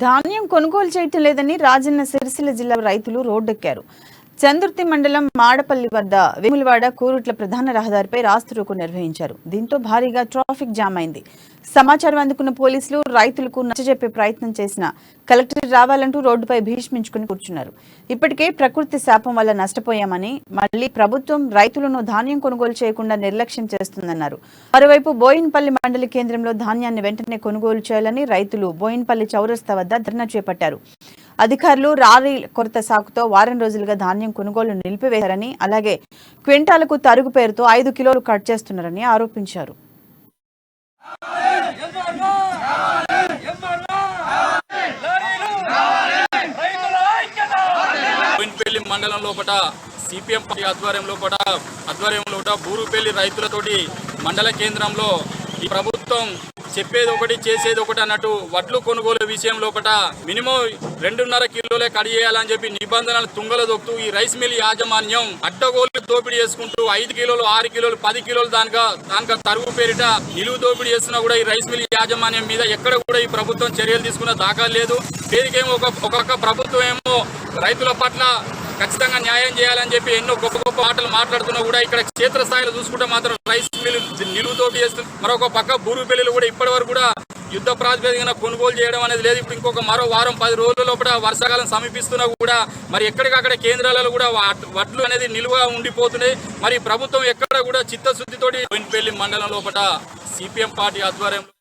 ధాన్యం కొనుగోలు చేయటం లేదని రాజన్న సిరిసిల్ల జిల్లా రైతులు రోడ్డెక్కారు. చందుర్తి మండలం మాడపల్లి వద్ద వేములవాడ కూరుట్ల ప్రధాన రహదారిపై రాస్తారోకో నిర్వహించారు. దీంతో భారీగా ట్రాఫిక్ జామ్ అయింది. సమాచారం అందుకున్న పోలీసులు రైతులకు నచ్చజెప్పే ప్రయత్నం చేసిన కలెక్టర్ రావాలంటూ రోడ్డుపై భీష్మించుకుని కూర్చున్నారు. ఇప్పటికే ప్రకృతి శాపం వల్ల నష్టపోయామని, మళ్లీ ప్రభుత్వం రైతులను ధాన్యం కొనుగోలు చేయకుండా నిర్లక్ష్యం చేస్తుందన్నారు. మరోవైపు బోయిన్పల్లి మండలి కేంద్రంలో ధాన్యాన్ని వెంటనే కొనుగోలు చేయాలని రైతులు బోయిన్పల్లి చౌరస్తా వద్ద ధర్నా చేపట్టారు. అధికారులు రారీ కొరత సాకుతో వారం రోజులుగా ధాన్యం కొనుగోలు నిలిపివేశారని, అలాగే క్వింటాలకు తరుగు పేరుతో 5 కిలోలు కట్ చేస్తున్నారని ఆరోపించారు. బోయిన్పల్లి మండలం లోపల సిపిఎం పార్టీ ఆధ్వర్యంలో బూరుపల్లి రైతులతోటి మండల కేంద్రంలో ఈ ప్రభుత్వం చెప్పేది ఒకటి చేసేది ఒకటి అన్నట్టు వడ్లు కొనుగోలు విషయం లోపల మినిమం 2.5 కిలోలే కడిగేయాలని చెప్పి నిబంధనలు తుంగలు దొక్కుతూ ఈ రైస్ మిల్ యాజమాన్యం అడ్డగోలు దోపిడీ చేసుకుంటూ 5 కిలోలు 6 కిలోలు 10 కిలోలు దానిక తరుగు పేరిట నిలువు దోపిడీ చేస్తున్నా కూడా ఈ రైస్ మిల్ యాజమాన్యం మీద ఎక్కడ కూడా ఈ ప్రభుత్వం చర్యలు తీసుకున్న దాఖలు లేదు. పేరుకేమో ఒక ప్రభుత్వం ఏమో రైతుల పట్ల ఖచ్చితంగా న్యాయం చేయాలని చెప్పి ఎన్నో గొప్ప మాటలు మాట్లాడుతున్నా కూడా ఇక్కడ క్షేత్రస్థాయిలో చూసుకుంటే మాత్రం రైస్ మిల్ నిలువు దోపిడీ చేస్తుంది. మరొక పక్క బూరుపల్లిలు కూడా ఇప్పటి వరకు కూడా యుద్ధ ప్రాతిపదికన కొనుగోలు చేయడం అనేది లేదు. ఇప్పుడు మరో వారం 10 రోజుల లోపల వర్షాకాలం సమీపిస్తున్నా కూడా మరి ఎక్కడికక్కడ కేంద్రాలలో కూడా వడ్లు అనేది నిలువగా ఉండిపోతున్నాయి. మరి ప్రభుత్వం ఎక్కడ కూడా చిత్తశుద్ధితోటి బోయిన్పల్లి మండలం లోపల సిపిఎం పార్టీ ఆధ్వర్యంలో